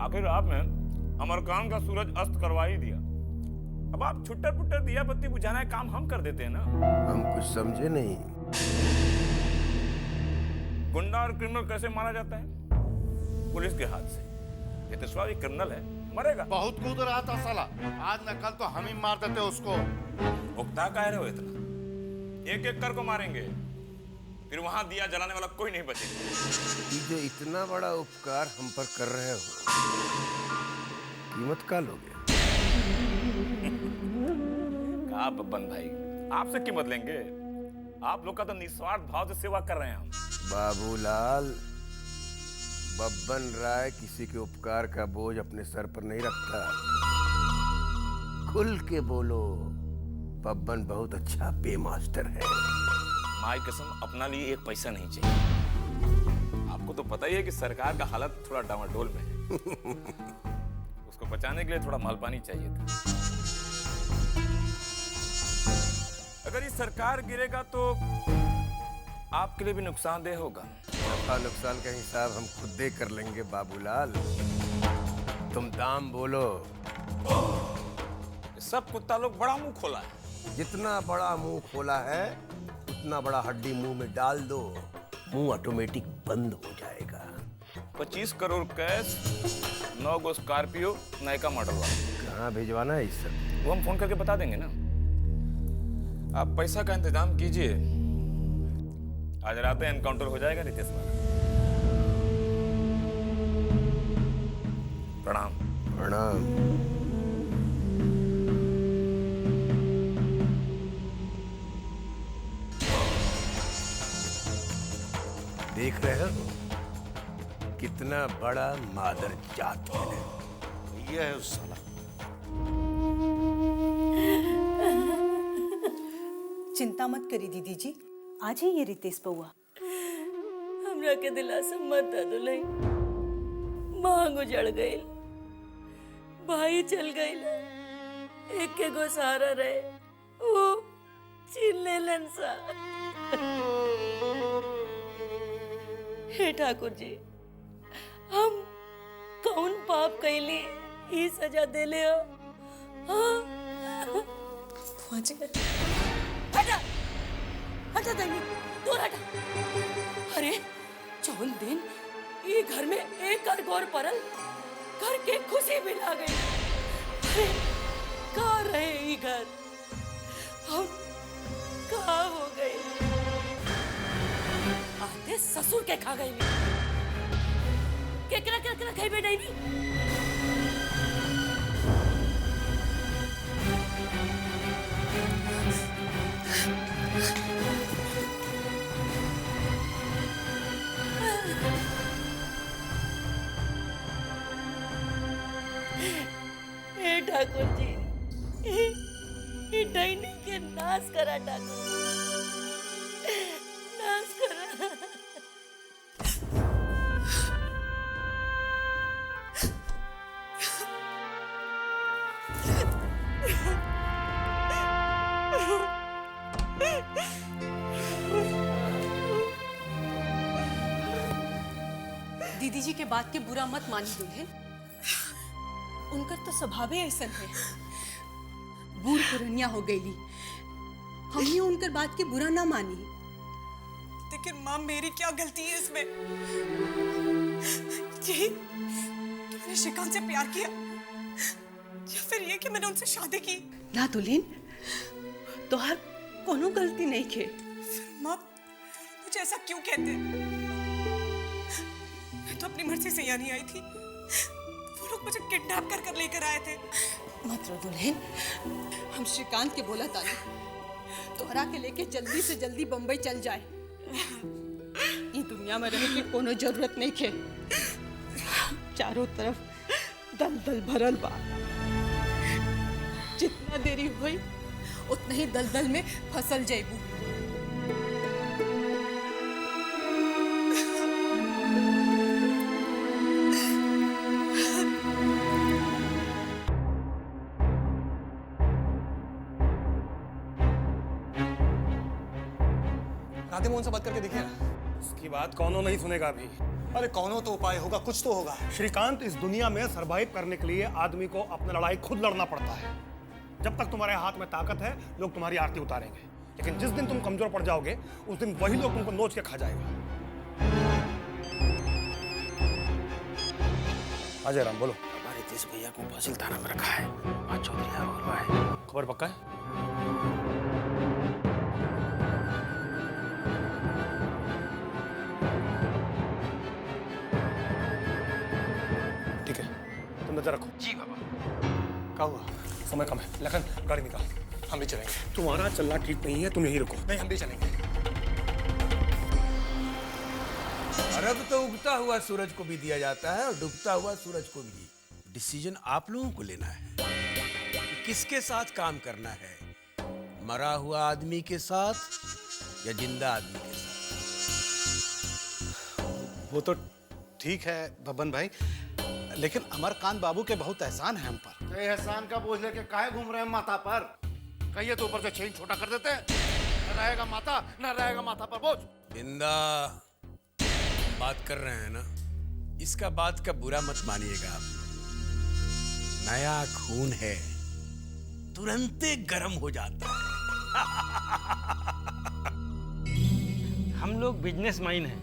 आखिर आपने अमरकान का सूरज अस्त करवा ही दिया। अब आप छुट्टर पुट्टर दिया बत्ती बुझाना है काम हम कर देते हैं ना। हम कुछ समझे नहीं। गुंडा और क्रिमिनल कैसे मारा जाता है? पुलिस के हाथ से। ये तेजस्वी क्रिमिनल है, मरेगा। बहुत कूद रहा था साला, आज न कल तो हम ही मार देते उसको। उकता कह रहे हो इतना? एक एक कर को मारेंगे, फिर वहां दिया जलाने वाला कोई नहीं बचेगा। ये जो इतना बड़ा उपकार हम पर कर रहे हो, कीमत का लोगे? कहा बब्बन भाई, आपसे कीमत लेंगे? आप लोग का तो निस्वार्थ भाव से सेवा कर रहे हैं हम। बाबूलाल, बब्बन राय किसी के उपकार का बोझ अपने सर पर नहीं रखता। खुल के बोलो, बब्बन बहुत अच्छा पे मास्टर है। माई कसम अपना लिए एक पैसा नहीं चाहिए। आपको तो पता ही है कि सरकार का हालत थोड़ा डामाडोल में है। उसको बचाने के लिए थोड़ा मालपानी चाहिए था। अगर ये सरकार गिरेगा तो आपके लिए भी नुकसानदेह होगा। नफा नुकसान का हिसाब हम खुद दे कर लेंगे बाबूलाल। तुम दाम बोलो। सब कुत्ता लोग बड़ा मुंह खोला है। जितना बड़ा मुंह खोला है उतना बड़ा हड्डी मुंह में डाल दो, मुंह ऑटोमेटिक बंद हो जाएगा। 25 करोड़ कैश, 9 गो स्कॉर्पियो, नयका मॉडल वाला। कहाँ भिजवाना है इस सब? वो हम फोन करके बता देंगे ना। आप पैसा का इंतजाम कीजिए, आज रात एनकाउंटर हो जाएगा रितेश वाला। प्रणाम। प्रणाम। देख रहे हो कितना बड़ा मादर जात है। ये है उस साला। चिंता मत करी दीदी जी, आज ही ये रितेश बउआ। हमरा के दिलासा मत दे दुलई। मांग उजड़ गई, भाई चल गई, एक के गो सहारा रहे, वो छीन लेलन सा। हे ठाकुर जी, हम कौन पाप कैली ई सजा देले हो? हाँ? हटा हटा दही, दूर हटा। अरे चौन दिन ये घर में एक कर गौर परल, घर के खुशी मिला गई। अरे कहाँ रहे ये घर, हम कहाँ हो गए? आते ससुर के खा गई। केकरा केकरा खाई बैठाई नहीं। हे ठाकुर जी, ये डाइनी के नाश करा ठाकुर, नाश करा। दीदी जी के बात के बुरा मत मानी दुल्हन, उनका तो स्वभाव ही ऐसा है। बूढ़ पुरनिया हो गई, हम ही उनकर बात के बुरा ना मानी। लेकिन माँ मेरी क्या गलती है इसमें? यही कि मैंने श्रीकांत से प्यार किया या फिर ये कि मैंने उनसे शादी की? ना दुल्हन, तो हर कोनो गलती नहीं खे। माँ मुझे ऐसा क्यों कहते? मैं तो अपनी मर्जी से यहाँ नहीं आई थी, वो लोग मुझे किडनैप कर कर लेकर आए थे। मत रो दुल्हन, हम श्रीकांत के बोला ताली तोहरा के लेके जल्दी से जल्दी बम्बई चल जाए। ये दुनिया में रहने की कोनो जरूरत नहीं खे। चारों तरफ दलदल भरल बा, जितना देरी हुई उतना ही दलदल में फसल जाइबू। राधे मोहन से बात करके देखिए। इसकी बात कौनो नहीं सुनेगा अभी। अरे कौनो तो उपाय होगा, कुछ तो होगा। श्रीकांत, इस दुनिया में सरवाइव करने के लिए आदमी को अपना लड़ाई खुद लड़ना पड़ता है। जब तक तुम्हारे हाथ में ताकत है, लोग तुम्हारी आरती उतारेंगे, लेकिन जिस दिन तुम कमजोर पड़ जाओगे, उस दिन वही लोग तुमको नोच के खा जाएगा। अजय राम बोलो। हमारे देश भैया को फासिल थाना में रखा है। आज चौधरी यहाँ बोल रहा है। खबर पक्का है? ठीक है, तुम नजर रखो। जी बाबा। क्या हुआ? समय कम है। लखन, गाड़ी निकाल, हम भी चलेंगे। तुम्हारा चलना ठीक नहीं है, तुम यहीं रुको। नहीं, हम भी चलेंगे। अर्घ तो उगता हुआ सूरज को भी दिया जाता है और डूबता हुआ सूरज को भी। डिसीजन आप लोगों को लेना है कि किसके साथ काम करना है, मरा हुआ आदमी के साथ या जिंदा आदमी के साथ। वो तो ठीक है बबन भाई, लेकिन अमरकांत बाबू के बहुत एहसान है हम पर। एहसान का बोझ लेके काहे घूम रहे हैं माथा पर? कहिए तो ऊपर से चेन छोटा कर देते हैं। न रहेगा माथा, न रहेगा माथा पर बोझ। जिंदा बात कर रहे हैं ना, इसका बात का बुरा मत मानिएगा आप लोग। नया खून है, तुरंत गर्म हो जाता है। हम लोग बिजनेसमैन हैं,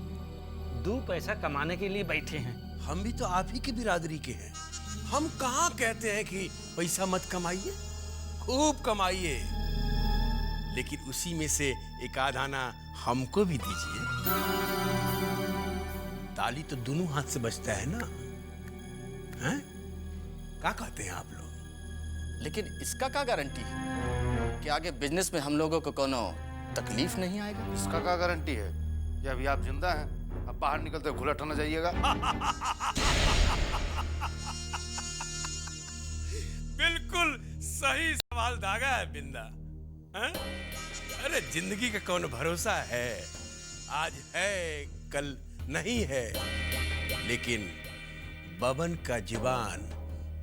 2 पैसा कमाने के लिए बैठे हैं। हम भी तो आप ही की बिरादरी के हैं। हम कहाँ कहते हैं कि पैसा मत कमाइए, खूब कमाइए, लेकिन उसी में से एक आधा आना हमको भी दीजिए। ताली तो दोनों हाथ से बजता है ना, हैं? क्या कहते हैं आप लोग? लेकिन इसका क्या गारंटी है कि आगे बिजनेस में हम लोगों को कोनो तकलीफ नहीं आएगा? इसका क्या गारंटी है? ये अभी आप जिंदा हैं, अब बाहर निकलते घुलट न जाइएगा। बिल्कुल सही सवाल दागा है बिंदा। हैं? अरे जिंदगी का कौन भरोसा है? आज है, कल नहीं है, लेकिन बबन का जुबान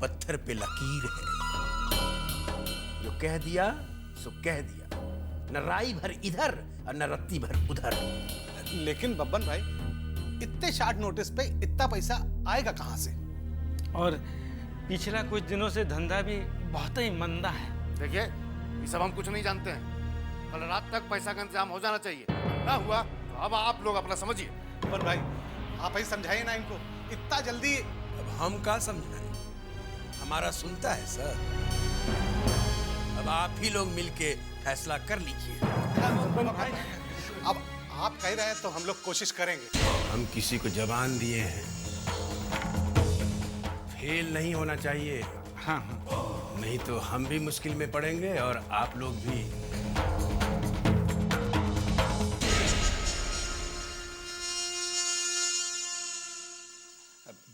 पत्थर पे लकीर है। जो कह दिया सो कह दिया, न राई भर इधर और न रत्ती भर उधर। लेकिन बब्बन भाई, इतने शार्ट नोटिस पे इतना पैसा आएगा कहाँ से? और पिछला कुछ दिनों से धंधा भी बहुत ही मंदा है। देखिए, ये सब हम कुछ नहीं जानते हैं। कल रात तक पैसा का इंतजाम हो जाना चाहिए। ना हुआ तो अब आप लोग अपना समझिए। बब्बन भाई, आप ही समझाइए ना इनको, इतना जल्दी। अब हम क्या समझाएं? हमारा सुनता है सर। अब आप ही लोग मिलके फैसला कर लीजिए। अब आप कह रहे हैं तो हम लोग कोशिश करेंगे। हम किसी को जबान दिए हैं, फेल नहीं होना चाहिए। हाँ। नहीं तो हम भी मुश्किल में पड़ेंगे और आप लोग भी।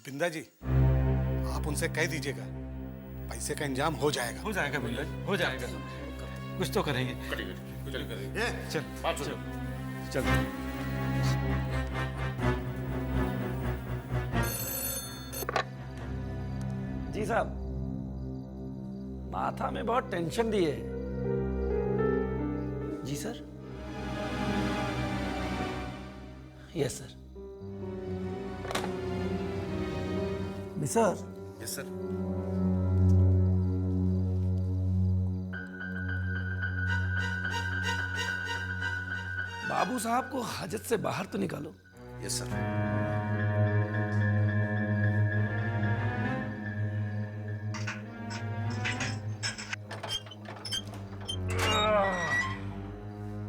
बिंदा जी, आप उनसे कह दीजिएगा, पैसे का इंतजाम हो जाएगा। हो जाएगा बिल्ला, हो जाएगा। कुछ तो करेंगे। चल बात सुनो। चल। जी साहब, माथा में बहुत टेंशन दी है। जी sir. Yes sir. Sir. Yes sir. बाबू साहब को हाजत से बाहर तो निकालो। Yes sir.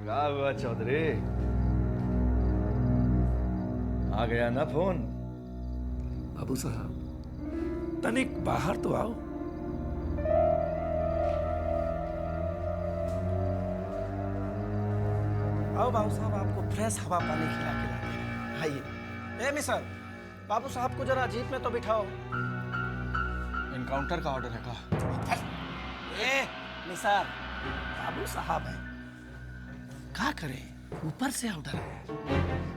क्या हुआ चौधरी? आ गया ना फोन? बाबू साहब, तनिक बाहर तो आओ। आओ बाबू साहब, आपको फ्रेश हवा पानी खिला के लाते हैं। आइए। मिसर, बाबू साहब को जरा जीप में तो बिठाओ। इनकाउंटर का ऑर्डर है का? मिसर, बाबू साहब है, क्या करें, ऊपर से ऑर्डर है।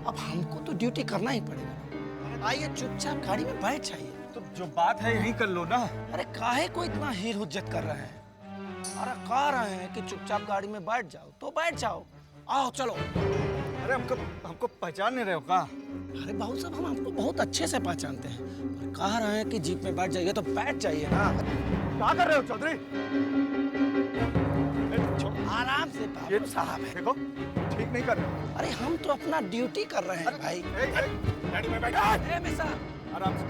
अब हमको तो ड्यूटी करना ही पड़ेगा। आइए, चुपचाप गाड़ी में बैठ जाइए। तो जो बात है यही कर लो ना। अरे काहे को इतना हीर हुज्जत कर रहे हैं? अरे कह रहे हैं कि चुपचाप गाड़ी में बैठ जाओ तो बैठ जाओ। आओ चलो। अरे हमको हमको पहचान नहीं रहे हो का? अरे बाबू साहब, हम आपको बहुत अच्छे से पहचानते हैं, पर कह रहे हैं कि जीप में बैठ जाइए तो बैठ जाइए ना। क्या कर रहे हो चौधरी? आराम से बाबू साहब है। देखो, ठीक नहीं कर रहे हो। अरे हम तो अपना ड्यूटी कर रहे हैं भाई। गाड़ी में बैठो। आराम से।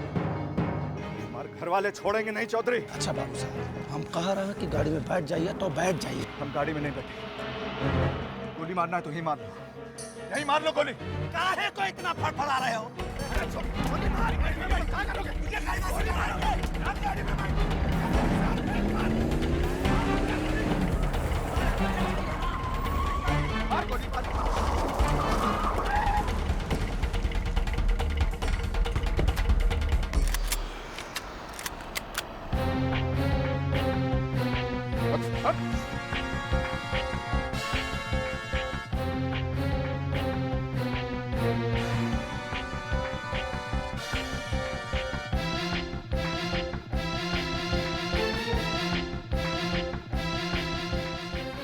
हमारे घर वाले छोड़ेंगे नहीं चौधरी। अच्छा बाबू साहब, हम कह रहे हैं कि गाड़ी में बैठ जाइए तो बैठ जाइए। हम गाड़ी में नहीं बैठे। गोली मारना है तो ही मार लो। यही मार लो गोली। काहे को इतना फड़फड़ा रहे हो?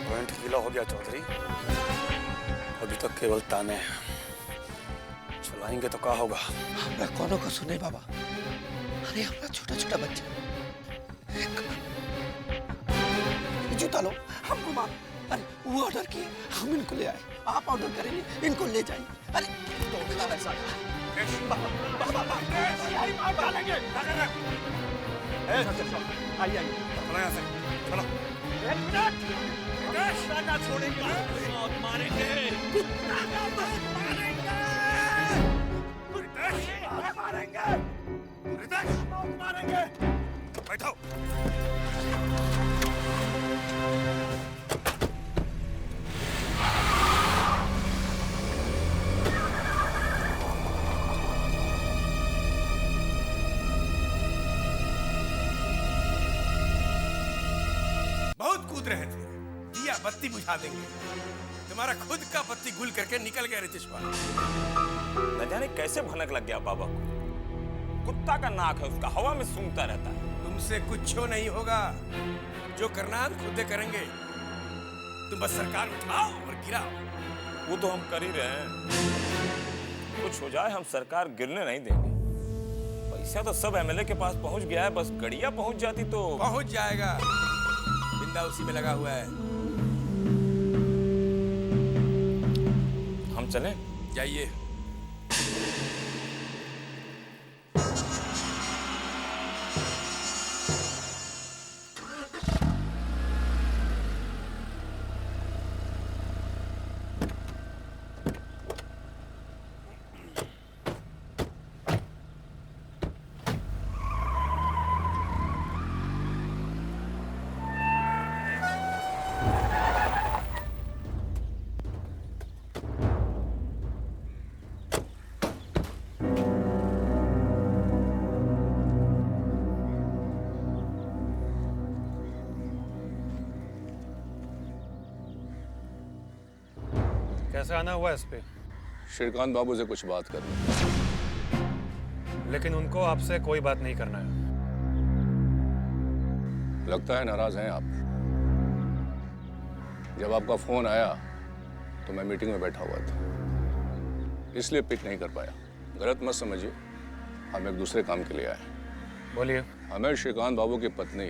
पॉइंट गीला हो गया चौधरी। अभी तक केवल ताने हैं। चलाएंगे तो क्या होगा? हमरा कोनो को सुने बाबा। अरे अपना छोटा छोटा बच्चा, जूता लो, हमको मार। अरे वो ऑर्डर किए, हम इनको ले आए। आप ऑर्डर करेंगे, इनको ले जाएंगे। अरे आइए आइए, चलो यहाँ से, चलो। एक मिनट, कुत्ता का छोड़ेंगे, मौत मारेंगे। कुत्ता का मौत मारेंगे। रितेश, मारेंगे। रितेश, मौत मारेंगे। बैठो। बहुत कूद रहे थे, दिया बत्ती बुझा देंगे। तुम्हारा खुद का बत्ती गुल करके निकल गया रितेशवा। न जाने कैसे भनक लग गया बाबा को। कुत्ता का नाक है उसका, हवा में सूंघता रहता है। तुमसे कुछ नहीं होगा, जो करना है खुद करेंगे। तुम बस सरकार उठाओ और गिराओ। वो तो हम कर ही रहे हैं। कुछ हो जाए हम सरकार गिरने नहीं देंगे। पैसा तो सब एमएलए के पास पहुंच गया है, बस गड़िया पहुंच जाती तो। पहुंच जाएगा, बिंदा उसी में लगा हुआ है। हम चलें? जाइए। कैसे आना हुआ इस पे? श्रीकांत बाबू से कुछ बात करनी। लेकिन उनको आपसे कोई बात नहीं करना है। लगता है नाराज हैं आप। जब आपका फोन आया तो मैं मीटिंग में बैठा हुआ था, इसलिए पिक नहीं कर पाया। गलत मत समझिए, हम एक दूसरे काम के लिए आए। बोलिए। हमें श्रीकांत बाबू की पत्नी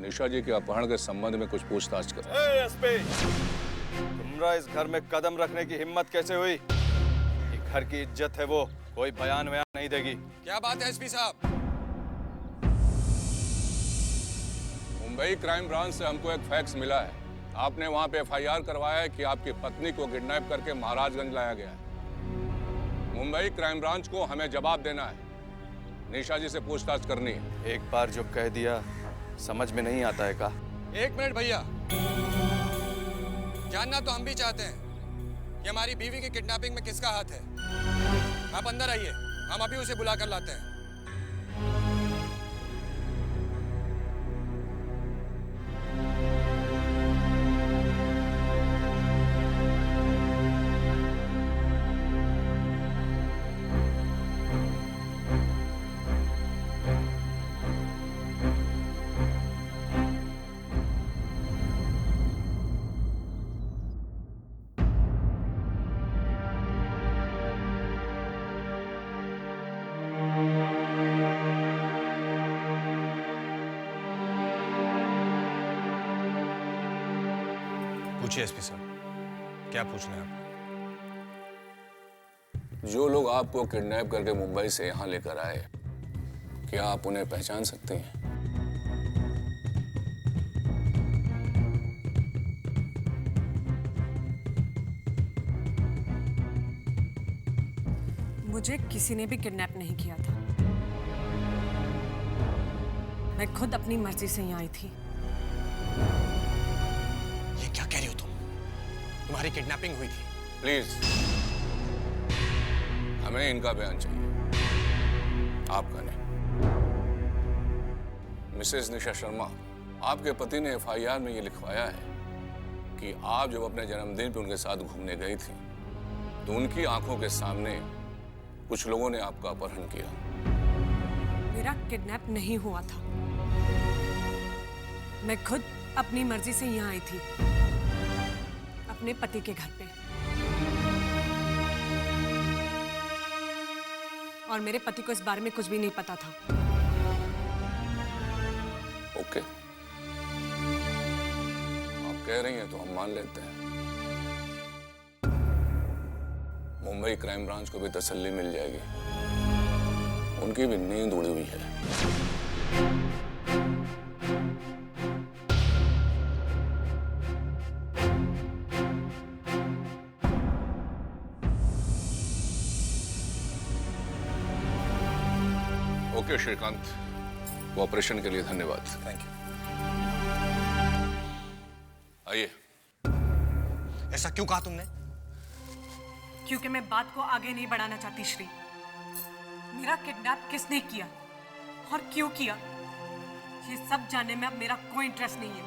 निशा जी के अपहरण के संबंध में कुछ पूछताछ कर। तुम्हारा इस घर में कदम रखने की हिम्मत कैसे हुई? ये घर की इज्जत है, वो कोई बयान वयान नहीं देगी। क्या बात है एसपी साहब? मुंबई क्राइम ब्रांच से हमको एक फैक्स मिला है। आपने वहां पे एफआईआर करवाया है कि आपकी पत्नी को किडनैप करके महाराजगंज लाया गया है। मुंबई क्राइम ब्रांच को हमें जवाब देना है, निशा जी से पूछताछ करनी है। एक बार जो कह दिया समझ में नहीं आता है का? एक मिनट भैया, जानना तो हम भी चाहते हैं कि हमारी बीवी की किडनैपिंग में किसका हाथ है। आप अंदर आइए, हम अभी उसे बुलाकर लाते हैं। पूछिए एसपी साहब, क्या पूछना है आपको? जो लोग आपको किडनैप करके मुंबई से यहाँ लेकर आए, क्या आप उन्हें पहचान सकते हैं? मुझे किसी ने भी किडनैप नहीं किया था। मैं खुद अपनी मर्जी से यहाँ आई थी। ये क्या कह रही हो तुम? तुम्हारी किडनैपिंग हुई थी? प्लीज, हमें इनका बयान चाहिए, आपका नहीं। मिसेस निशा शर्मा, आपके पति ने एफआईआर में ये लिखवाया है कि आप जब अपने जन्मदिन पे उनके साथ घूमने गई थी तो उनकी आंखों के सामने कुछ लोगों ने आपका अपहरण किया। मेरा किडनैप नहीं हुआ था। मैं खुद अपनी मर्जी से यहाँ आई थी, अपने पति के घर पे। और मेरे पति को इस बारे में कुछ भी नहीं पता था। ओके, आप कह रही हैं तो हम मान लेते हैं। मुंबई क्राइम ब्रांच को भी तसल्ली मिल जाएगी, उनकी भी नींद उड़ी हुई है। ओके श्रीकांत, कोऑपरेशन के लिए धन्यवाद। Thank you. आइए। ऐसा क्यों कहा तुमने? क्योंकि मैं बात को आगे नहीं बढ़ाना चाहती श्री। मेरा किडनैप किसने किया और क्यों किया, ये सब जानने में अब मेरा कोई इंटरेस्ट नहीं है।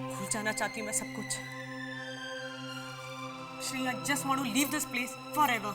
भूल जाना चाहती हूँ मैं सब कुछ। Shri, I just want to leave this place forever.